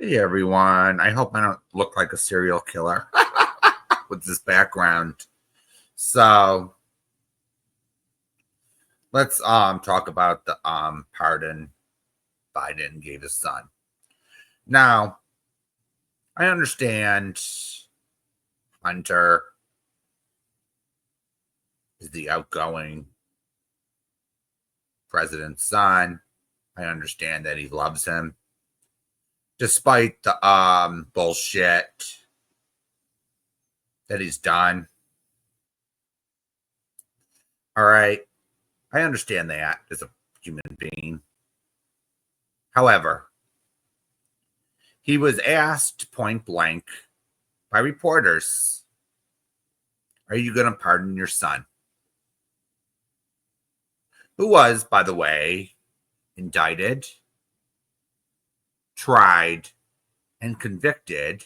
Hey everyone. I hope I don't look like a serial killer with this background. So let's talk about the pardon Biden gave his son. Now, I understand Hunter is the outgoing president's son. I understand that he loves him. Despite the bullshit that he's done. All right. I understand that as a human being. However, he was asked point blank by reporters, "Are you going to pardon your son?" Who was, by the way, indicted, tried, and convicted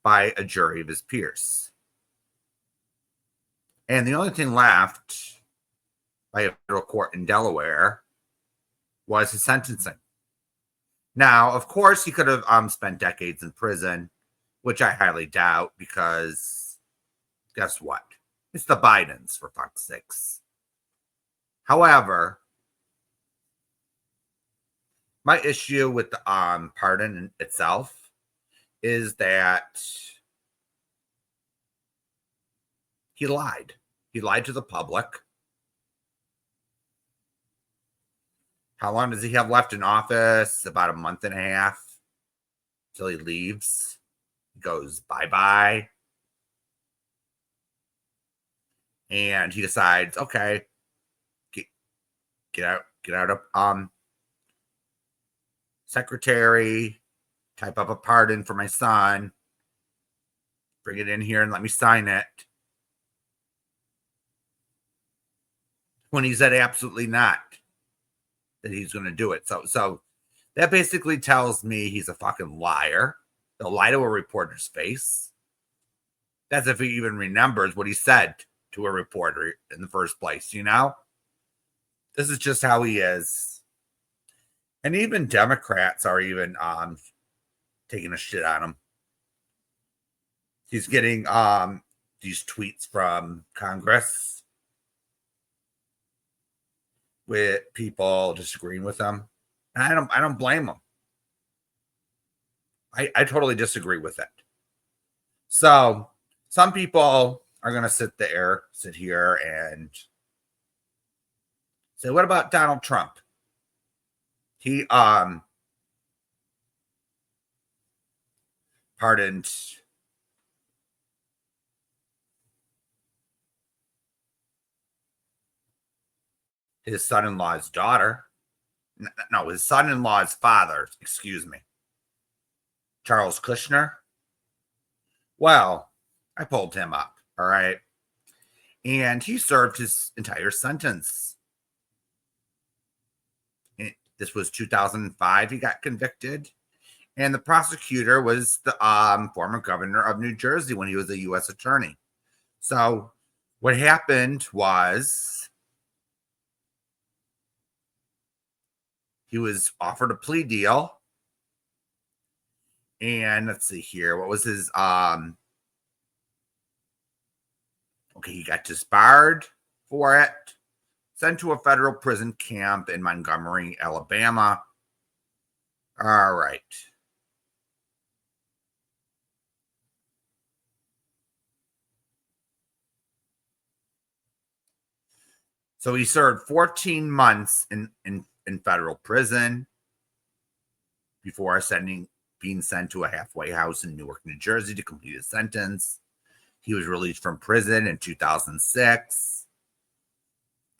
by a jury of his peers. And the only thing left by a federal court in Delaware was his sentencing. Now, of course, he could have spent decades in prison, which I highly doubt, because guess what? It's the Bidens, for fuck's sakes. However, my issue with the pardon itself is that he lied. He lied to the public. How long does he have left in office? About a month and a half till he leaves. He goes bye-bye. And he decides, okay, get out of secretary, type up a pardon for my son, bring it in here and let me sign it. When he said absolutely not that he's going to do it. So that basically tells me he's a fucking liar. He'll lie to a reporter's face. That's if he even remembers what he said to a reporter in the first place, you know? This is just how he is. And even Democrats are even taking a shit on him. He's getting these tweets from Congress with people disagreeing with him. And I don't blame them. I totally disagree with it. So some people are going to sit here and say, what about Donald Trump? He pardoned his son-in-law's daughter. No, his son-in-law's father, excuse me. Charles Kushner. Well, I pulled him up, all right? And he served his entire sentence. This was 2005. He got convicted. And the prosecutor was the former governor of New Jersey when he was a U.S. attorney. So what happened was he was offered a plea deal. And let's see here. What was his okay, he got disbarred for it, sent to a federal prison camp in Montgomery, Alabama. All right. So he served 14 months in federal prison before being sent to a halfway house in Newark, New Jersey to complete his sentence. He was released from prison in 2006.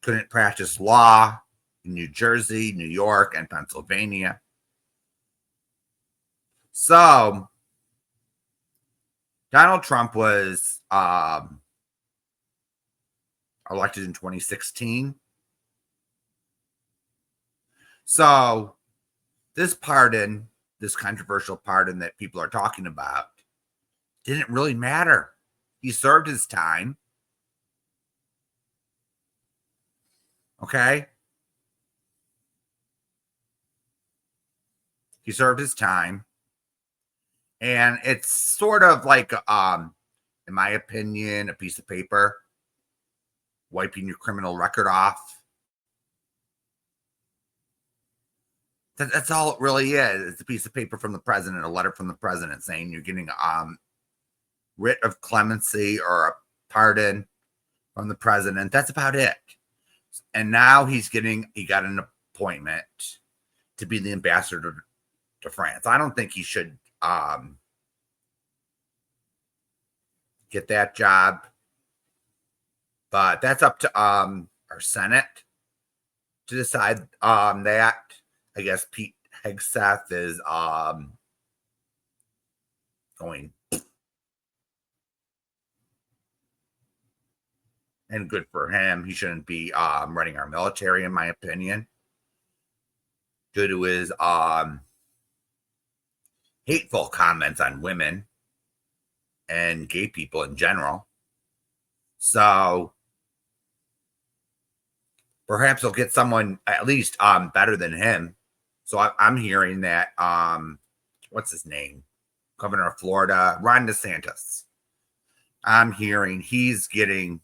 Couldn't practice law in New Jersey, New York, and Pennsylvania. So Donald Trump was elected in 2016. So this pardon, this controversial pardon that people are talking about, didn't really matter. He served his time. Okay? He served his time. And it's sort of like, in my opinion, a piece of paper wiping your criminal record off. That's all it really is. It's a piece of paper from the president, a letter from the president saying you're getting writ of clemency or a pardon from the president. That's about it. And now he got an appointment to be the ambassador to France. I don't think he should get that job, but that's up to our Senate to decide that. I guess Pete Hegseth is going, and good for him. He shouldn't be running our military, in my opinion, due to his hateful comments on women and gay people in general. So perhaps he'll get someone at least better than him. So I'm hearing that what's his name? Governor of Florida, Ron DeSantis. I'm hearing he's getting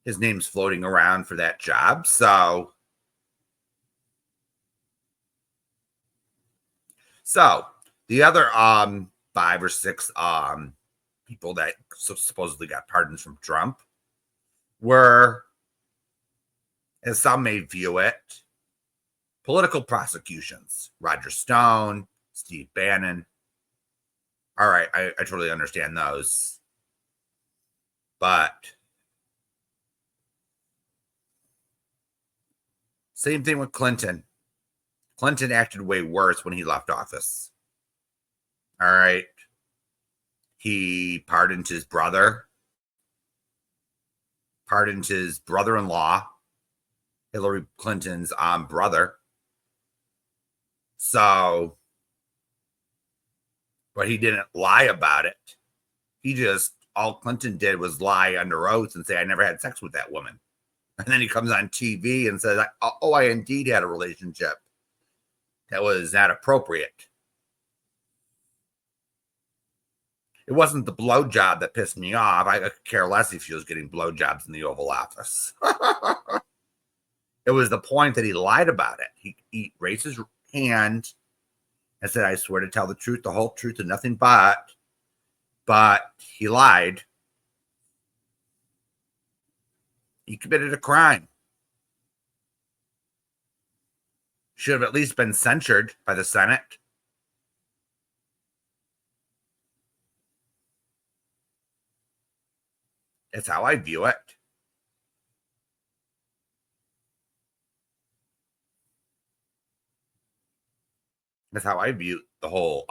his name's floating around for that job. So the other 5 or 6 people that supposedly got pardons from Trump were, as some may view it, political prosecutions. Roger Stone, Steve Bannon. All right, I totally understand those. But same thing with Clinton. Clinton acted way worse when he left office. All right. He pardoned his brother, pardoned his brother-in-law, Hillary Clinton's brother. So, but he didn't lie about it. He just, all Clinton did was lie under oath and say, I never had sex with that woman. And then he comes on TV and says, oh, I indeed had a relationship that was not appropriate. It wasn't the blowjob that pissed me off. I could care less if he was getting blowjobs in the Oval Office. It was the point that he lied about it. He raised his hand and said, I swear to tell the truth, the whole truth, and nothing but he lied. He committed a crime. Should have at least been censured by the Senate. That's how I view it. That's how I view the whole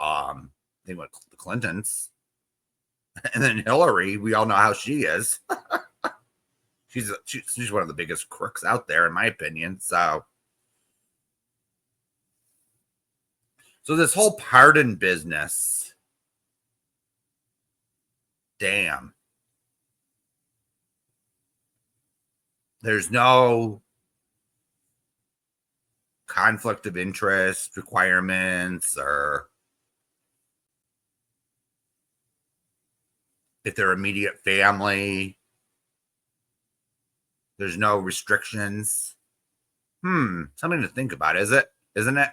thing with the Clintons. And then Hillary, we all know how she is. She's one of the biggest crooks out there, in my opinion. So this whole pardon business, damn. There's no conflict of interest requirements, or if they're immediate family, there's no restrictions. Something to think about, isn't it?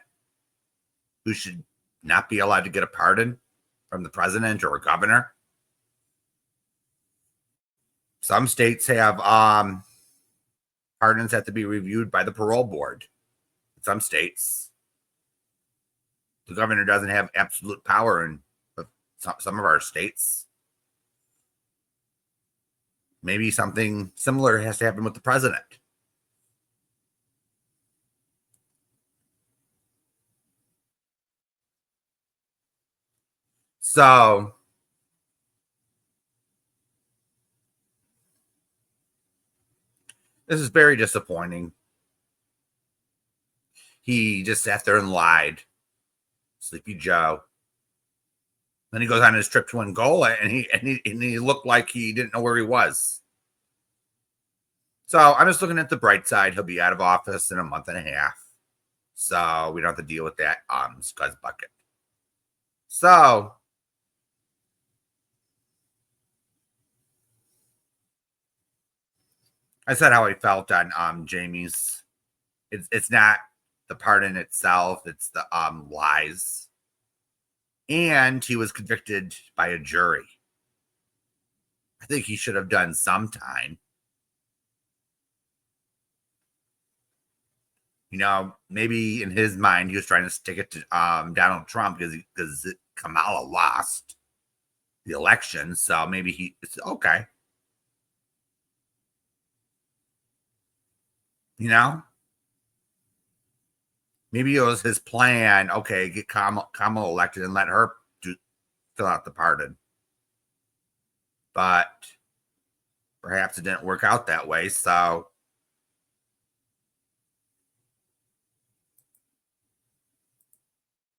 Who should not be allowed to get a pardon from the president or a governor? Some states have pardons have to be reviewed by the parole board. In some states, the governor doesn't have absolute power in some of our states. Maybe something similar has to happen with the president. So this is very disappointing. He just sat there and lied. Sleepy Joe. Then he goes on his trip to Angola, and he looked like he didn't know where he was. So I'm just looking at the bright side. He'll be out of office in a month and a half. So we don't have to deal with that scuzz bucket. So I said how I felt on Jamie's. It's not the pardon itself, it's the lies. And he was convicted by a jury. I think he should have done some time. You know, maybe in his mind he was trying to stick it to Donald Trump because Kamala lost the election, so maybe it's okay. You know, maybe it was his plan. Okay, get Kamala elected and let her fill out the pardon. But perhaps it didn't work out that way. So